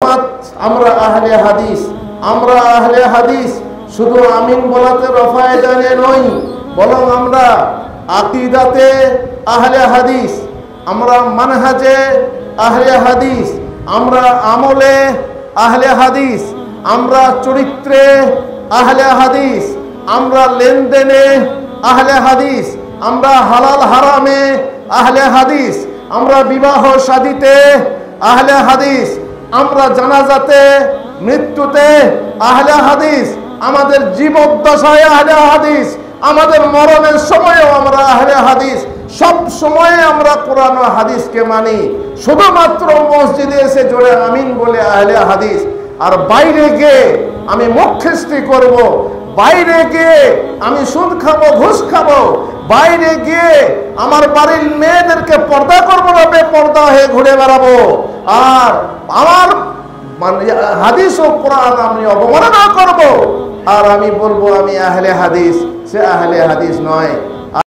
জামাত, আমরা আহলে হাদিস। আমরা আহলে হাদিস শুধু আমিন বলাতে রফায়ে দানে নই, বরং আমরা আকীদাতে আহলে হাদিস, আমরা মানহাজে আহলে হাদিস, আমরা আমলে আহলে হাদিস, আমরা চরিত্রে আহলে হাদিস, আমরা লেনদেনে আহলে হাদিস, আমরা হালাল হারামে আহলে হাদিস, আমরা বিবাহ শাদীতে আহলে হাদিস, আমরা জানাজাতে মৃত্যুতে আহলে হাদিস, আমাদের জীবদ্দশায় আহলে হাদিস, আমাদের মরণের সময়ও আমরা আহলে হাদিস। সব সময়ে আমরা কোরআন ও হাদিসকে মানি। শুধুমাত্র মসজিদে এসে জোরে আমিন বলে আহলে হাদিস। আর বাইরে গিয়ে আমি মুখখিস্তি করব, বাইরে গিয়ে আমি সুদ খাবো, ঘুষ খাবো, বাইরে গিয়ে আমার বাড়ির মেয়েদেরকে পর্দা করবো না, বেপর্দা হয়ে ঘুরে বেড়াবো, আর আমার হাদিস ও কোরআন আমি অবমাননা করব, আর আমি বলবো আমি আহলে হাদিস, সে আহলে হাদিস নয়।